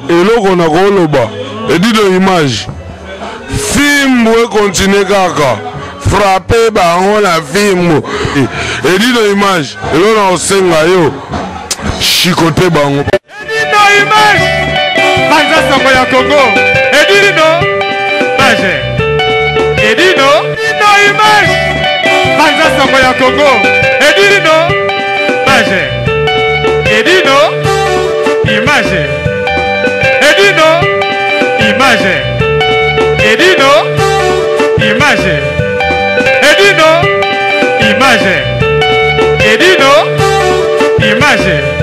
eloko na koloba edito image film we continue kaka frapper bango na film edito image elo na osenga yo chicote bango edito image banza songo ya Congo edito image edito image banza songo ya Congo edito image edito image edito image edito image edito image edito image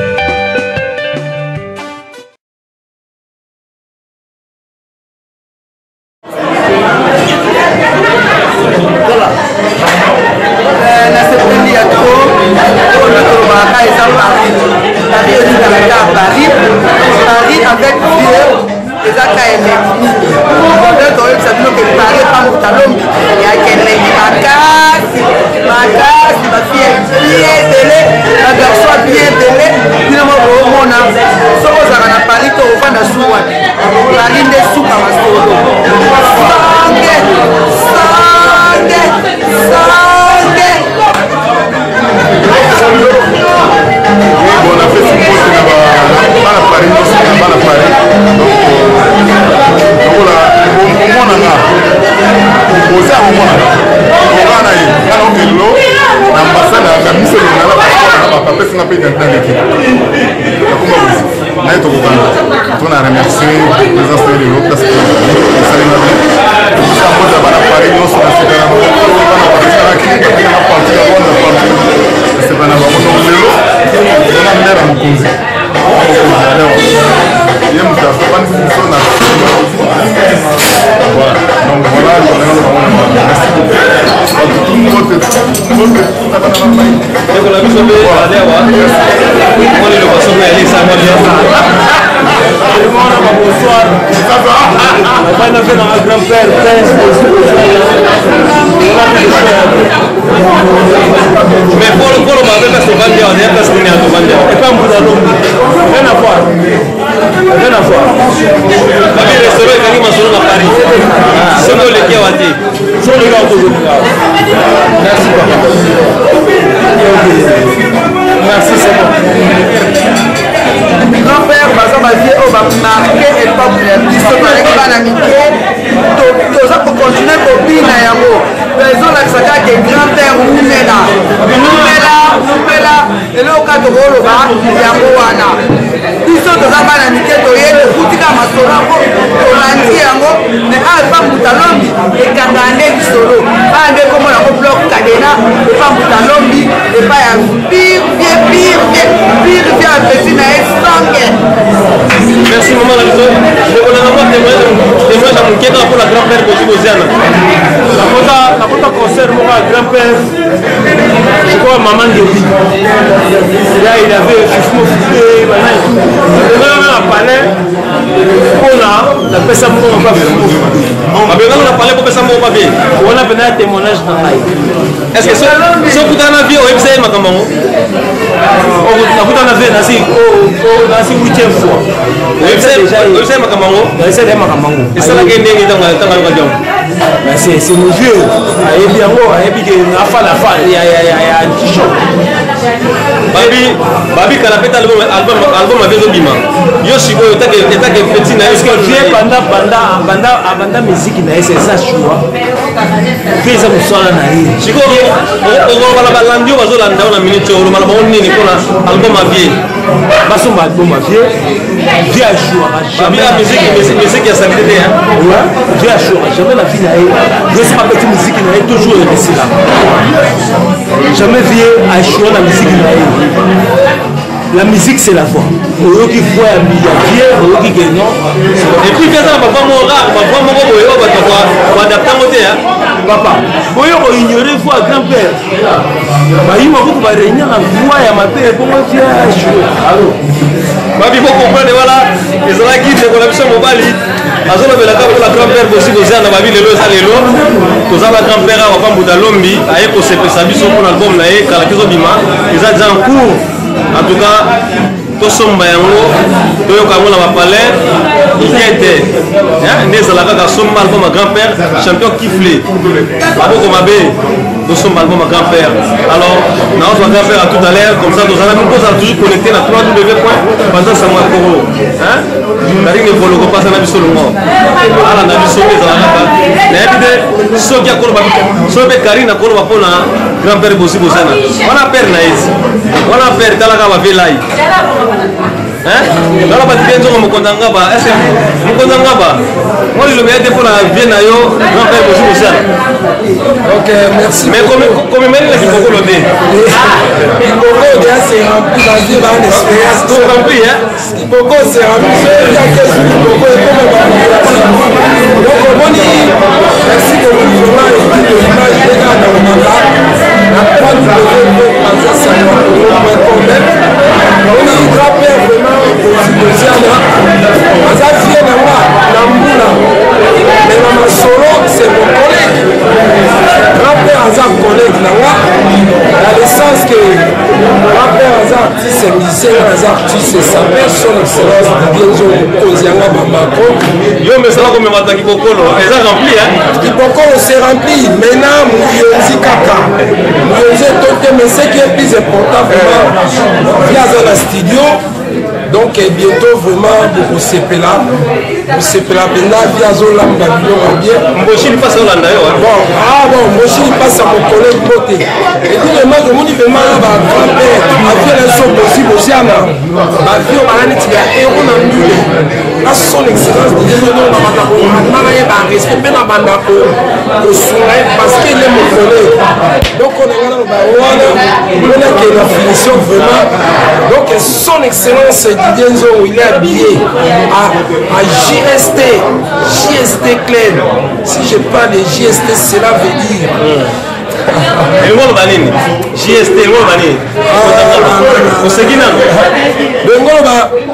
avec Dieu, et ça a été est-ce que ce que tu as vu au website Makambango c'est nos vieux. Babi Kalapeta album avec Obima. Yo Chico, t'as que petit na. Est-ce que vieux banda musique na c'est ça choix. Fais ça pour ça na. Chico, on va la balandio bazo la ndao na minute o mala bonni ni kona album avié. Baso album avié. Vieux choix. Babi la musique ya sabité hein. Ouais. Vieux choix. Jamais la vie na. Je sais pas petite musique na toujours resté là. Jamais vieux a choix la musique na. La musique c'est la voix. Au qui voit un milliardaire, au qui gagne. Et puis quand ça va pas mon rap, va pas mon boyo, va adapter mon thé hein. Papa, boyo ko ignorer voix grand-père. Bah il m'a beaucoup va réunir la voix ya ma père pour moi faire jouer. Allô. Bah il faut comprendre voilà, les gens qui se connaissent mon bali. Azo na belaka pour la grand-père aussi koza na babi lelo ça lelo. Toza la grand-père va pas muta lombi, aye ko se pesa biso pour l'album na ye kala kizo bima. Ils ont déjà en cours. En tout cas, tosomba yango toyoka yango na bapalais ikete nde ezalaka kasomba album ya grand-père champion kifle maboko mabe tosomba album ya grand-père alors naozwa grand-père à tout à l'heure comme ça tozala kozala toujours connecté na www.panzasamwakoro karine voloko pasa na biso longo alanda biso mpe ezalaka nayebi te soki akoloba soki mpe karine akoloba mpona grand-père bosi bozana wana père na esi wana père talaka bavelai nala batike nzongo mokonzi ya ngaba ese mokonzi ya ngaba moi lilobi ete mpona vie na yo grand-père bosi bozana ok merci mais komemeli na kibokolo te Kiboko déjà c'est rempli dans une bonne expérience c'est rempli Kiboko c'est rempli il y a que Kiboko et comme donc on dit merci beaucoup vraiment et puis le image des gars dans le mandat la pointe de on dit grand-père vraiment aussi Aza fie na moi na mbula mais na masolo c'est mon collègue grand-père Aza collègue na moi dans le sens que grand-père Aza artiste musicien Aza artiste sa personne excellence bien zo ozianga bambako yo mesala komemata kibokolo eza rempli kibokolo c'est rempli maintenant muyonzi kaka muyonzi tote mais ce qui est plus important vraiment via Aza studio donc bientôt vraiment beaucoup sepela pena via zolamba biloko bien mboshili passe olanda yo bon mboshili passe à mon collègue Moté et puis le match moni vraiment ba grand-père avec les so possible aussi ana ba vie on a neti ba héros na mbule la son excellence de Dieu non na bata ko na ba ba respect pe na banda ko sourire parce qu'il est mon collègue donc on est là ba wana on a que la finition vraiment donc son excellence Didier Nzo il est habillé à JST Claire. Si je parle de JST, cela veut dire. JST,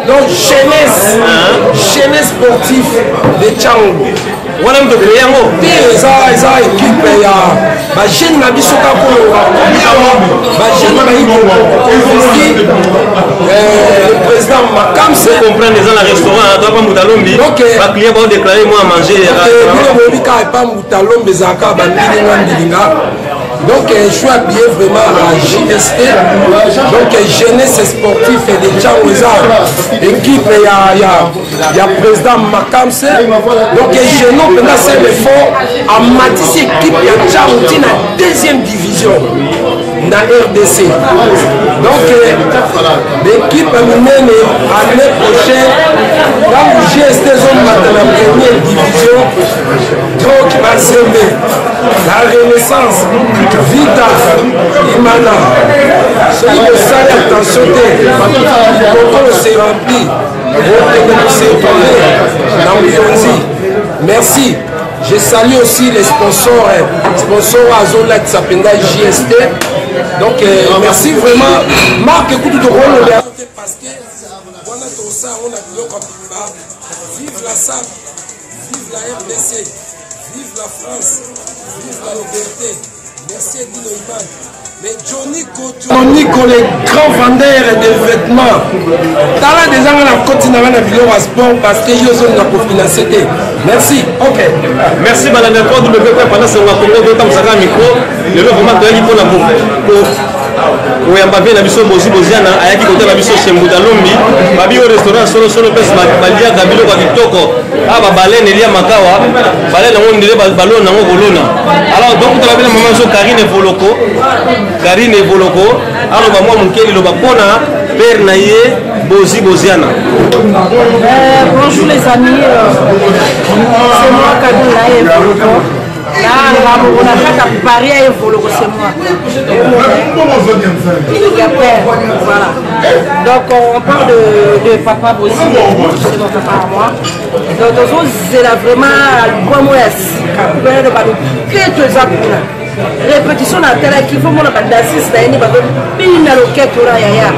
donc jeunesse sportif de Tchango. Voilà un peu de yango. Eza équipe ya ba jeune na biso ka ko ba jeune ba yi le président Makam se comprendre les gens la restaurant doit pas Mutalombi. Ba client va déclarer moi à manger. Le ka pas Mutalombi zaka ba ndinga. Donc je suis habillé vraiment à JST. Donc jeunesse sportif et des gens équipe il y a président Makamse. Donc je nous maintenant c'est l'effort à Matisse équipe il y a Tchaouti dans deuxième division dans RDC. Donc l'équipe l'année prochaine dans JST zone dans la première division. Donc va s'aimer la renaissance. Vita, Imana, celui de ça, attention, le s'est rempli, merci. Je salue aussi les sponsors Azola qui s'appelle JST. Donc merci vraiment. Marc, écoute tout le monde parce que voilà tout ça, on a vive la SAP, vive la RDC, vive la France, vive la liberté. Merci Dino Iman. Mais Johnny Ko, les grands vendeurs de vêtements. Tala des gens qui continuent à la vidéo à sport parce que ils ont financé. Merci. Ok. Merci Madame le Code WP pendant ce mois Congo de Tamsaka micro. Le vraiment de l'hypo la pour oyamba bien na biso bozi boziana ayaki côté na biso chez Mutalombi babi au restaurant solo pesa balia kabilo kwa kitoko aba balene lia makawa balene ngo ndile balona ngo bolona alors donc tu la maman so Karine Voloko alors ba moi mukeli lo bakona père na ye bozi boziana. Bonjour les amis, c'est moi Karine Voloko. Là, on a fait un pari à Voloko, c'est moi. Voilà. Donc on parle de papa aussi, c'est mon papa à moi. Donc c'est vraiment bon moi répétition na télé qui faut mon d'assiste na ni ba bina loketo ra yaya.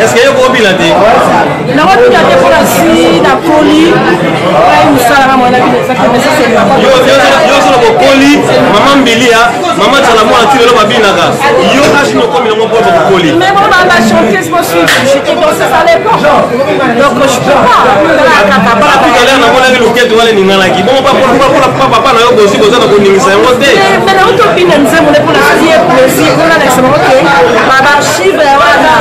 Est-ce que yo ko bilate? nakotika te mpona si nakoli ai mosalaka mwana bino exactement ça c'est yo solo kokoli mama mbilia mama tsala mwana ti lelo babinaka yo kasi nokomi nango mpo kokoli mais bon dans la chanteuse moi j'étais danseuse à l'époque donc je peux pas tout à l'heure namonaki loketo wana eninganaki bongo papa na yo bosi koza na koningisa yango te mais naotopina nzembo nde mpona sie plaisir mpona lekisama oke babarchive wana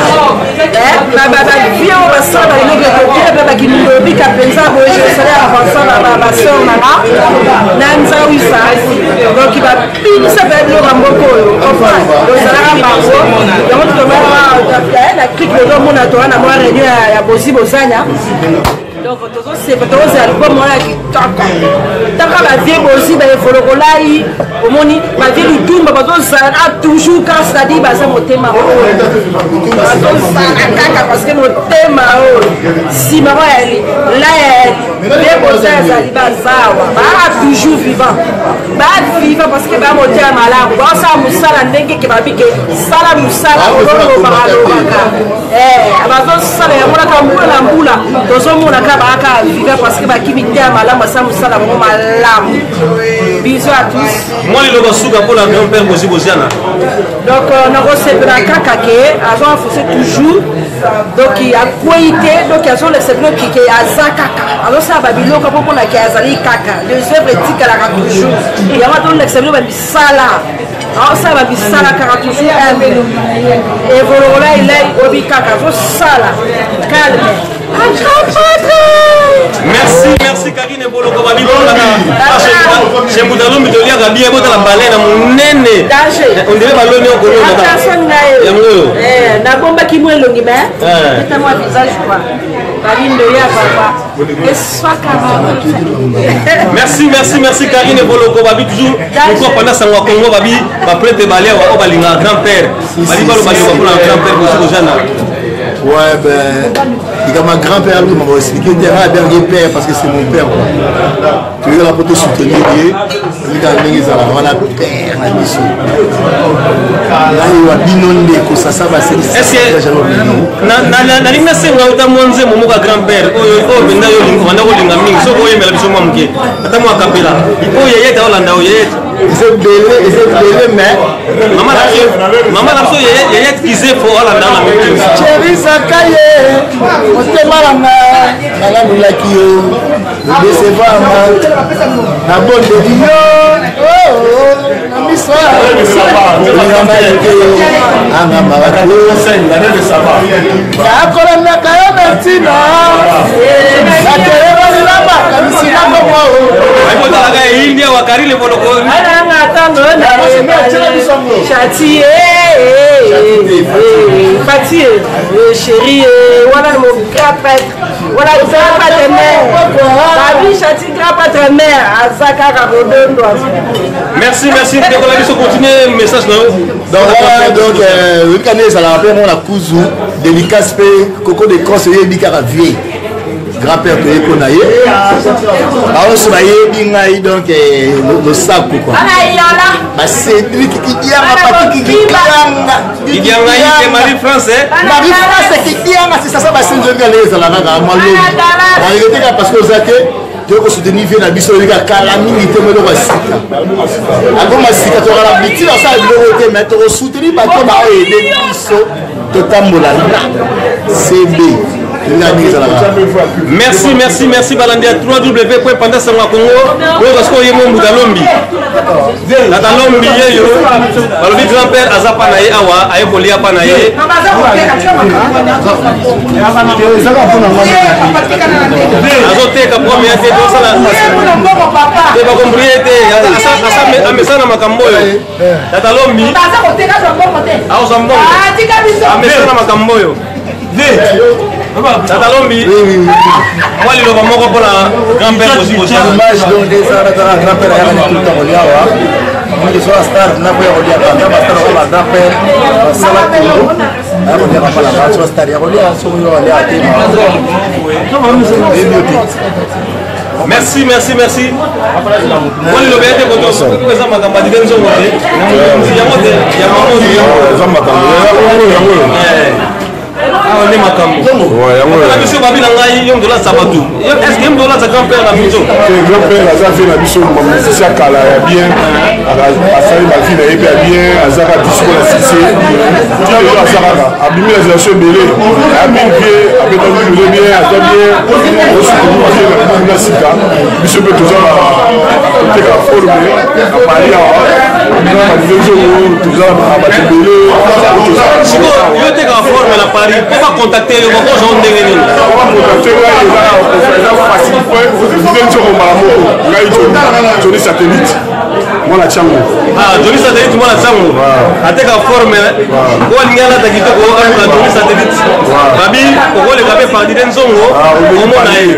bavie oyo basala eloko ekokile mpe bakinilobika mpenza boye jesale avansana baseur nanga na nzawisa donc bapinisa mpe biloko moko oyo ozalaka bango yango totomaa na clique lozomona toa na mwa réunion ya bosi bozanya donc tozoza album wana ya kitoko taka bavie bosi baevolokolai omoni bavie lutumba bazozala toujours ka c'est-à-dire baza motema oyo bazozala kaka parce que motema oyo nsima oyo la vie bosa ezali bazawa baa toujours vivant bavivant parce que bamotema malamu baosala mosala ndenge ke babike sala mosala ololobaka bazosala yamonaka mbula na mbula tozomonaka baka viva parce que bakimi te ya malamu asa mosala bango malamu. Bisous à tous. Moi le basuka pour la grand-père bosi bosiana. Donc nakosepela kaka ke azoenfonce toujours donc akwei te donc azolesepela ke aza kaka azosala babiloko mpo mpona ke azali kaka les œuvres etikalaka toujours yango atolesepela bamisala aosala bamisala kaka toujours evolokola elei obi kaka azosala calme. Merci Karine Boloko babi chez Moudalou Mitolia Gabi et la baleine à mon néné. On dirait ballonné au colon. Na bomba qui mouille le guimé. C'est moi visage quoi. Merci Karine Boloko babi toujours encore pendant ça on Congo babi va prêter balai au balinga grand-père. Bali balo bali pour un grand-père pour Jana. Ouais, ben, il y a ma grand-père qui m'a expliqué qu'il y a un dernier père parce que c'est mon père. Tu veux la photo soutenir, il y a un père, la mission. Là, il y a binondé, que ça va c'est est-ce que na linga senga utamonze momoka grand-père oyo benda yo linga kolinga mingi so boye mela biso mwamuke ata mwa kapela oyo yeye ta olanda oyo yeye c'est belé mais maman la so yeye kize fo olanda na mingi chéri sakaye otema langa na mulaki yo décevoir na bonde yo na miso anga marako akolanaka yo metina akelebonilamba kamisinako mwao aipotalaka india wakarile boloko Fatih, chérie, voilà mon grand prêtre, voilà le grand prêtre mère, la vie châtie grand prêtre mère, à Zakara Rodon. Merci, décoller sur continuer message donc le canet ça la rappelle mon la cousu délicace coco de conseiller bikara vieille grand-père que ekonaye alors so bayebi ngai donc le sac quoi ba Cédric Kidianga Patrick Kidianga et Marie France Kidianga c'est ça ba senjonga leza la nanga malo na yete parce que ozake de ko soutenir na biso lika kala mingi te melo basika akoma sika to kala biti na sa biloko te mais to soutenir ba to ba aider biso to tambola CB. Merci Balandi à 3W.Pandasangwa Congo. Parce que yemo Moudalombi. La Dalombi yo. Balobi grand-père Azapa naye awa ayekoli apa naye. Azoteka premier te dosala. Te ba compriete asa amesana makambo yo. La Dalombi. Awo sambo. Amesana makambo yo. Tatalombi, moi le moment pour la grand-père aussi. Dommage donc des grand-père à tout le temps Oliawa. On est sur la star, n'a pas Oliawa, n'a pas star grand-père. Ça va tout. On est pas la sur la star Oliawa, sur Oliawa. Merci. Moi le bété pour ça ma campagne de nzo moté. Ah, on est makambo. Ouais, la mission babi na ngai yom dola sabatu. Est-ce que yom dola sa grand-père la mission? Grand-père aza fait la mission musicien kala ya bien. Asali ba vie na yepe ya bien, azaka disco la sisi. Tilo azaka abimi la génération belé. Abimi bien, abeta bien bien, aza bien. Aussi pour la sika. Mission peut toujours te ka former, a parler à Chico, yo te ka former la Paris. Pourquoi contacter yo ko jean ndenge nini? Johnny Satellite. Mwana chango. Ah, Johnny Satellite mwana chango. Ateka former. Ko lingala ta kitoko ala Johnny Satellite. Babi ko le kabe parti den zongo. Omona ye.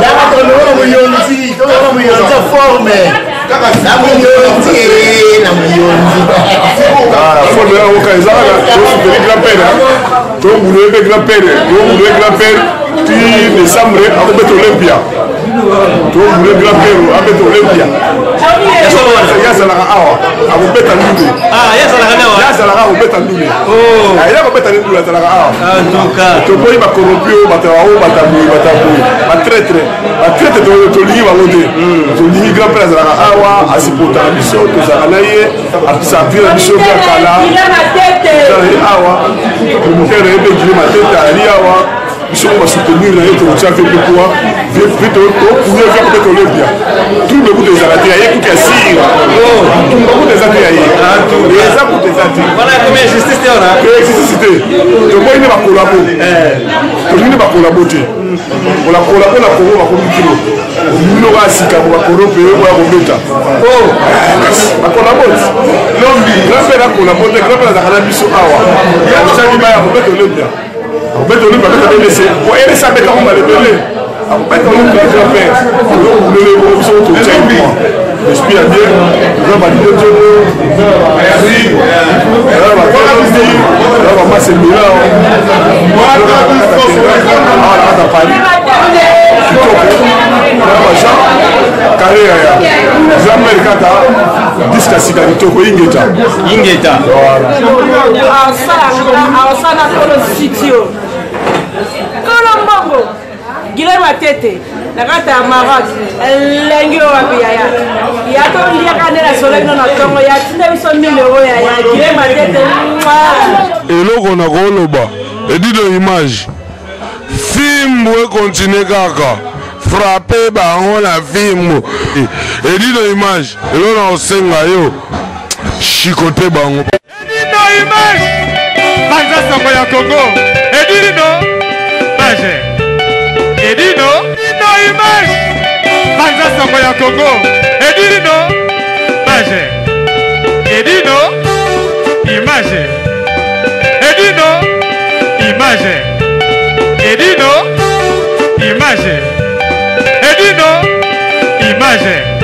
Dama to no muyonzi, to no muyonzi former. Na muyonzi. Ah, former au Kaizara, to grand-père. To boulot grand-père. Tu décembre à Beto Olympia. To boulot grand-père à Beto Olympia. Yazala awa, abu beta ndule. Ah, yazala awa. Yazala awa beta ndule. Oh, ayela ko beta ndule yazala awa. En tout cas, to boyi ba corrompio batawo batabu. Ba traître to lingi ba ngote. To lingi grand-père yazala awa, asipota biso to zakanaye, abisapira biso ya kala. Awa, le cœur est bien ma tête ali awa. Biso va soutenir na yeto cha fait quoi vite au pour faire peut-être Olympia tout le bout des arrêtés il y a tout qui assire tout le bout des arrêtés les arbres des arrêtés voilà comme justice là nécessité to moi ne va collaborer to ne va collaborer on la collaborer la Congo va comme kilo nous va sika va collaborer va robeta oh va collaborer l'homme grand-père a collaboré grand-père a la biso awa ya chani ba ya robeta Olympia Beto Olympia peut laisser pour aider ça Beto on va le donner Beto Olympia grand-père le le so to change l'esprit à Dieu on va dire Dieu merci on va passer là on va Paris carrière ya jamais kata disque sigarito ko ingeta awasana kolo studio kolo mbongo gile matete nakata ya Maroc elengi oyo wapi yaya yato liaka nde na soleil no na tongo yatinda biso 1000 euro yaya gile matete eloko na koloba edido image film we continue kaka frapper bango na film edido image elona osenga yo chikote bango Edino image Banza Sango ya Congo Edino Mage Edino image Banza Sango ya Congo Edino Mage Edino image Edino image Edino image Edino image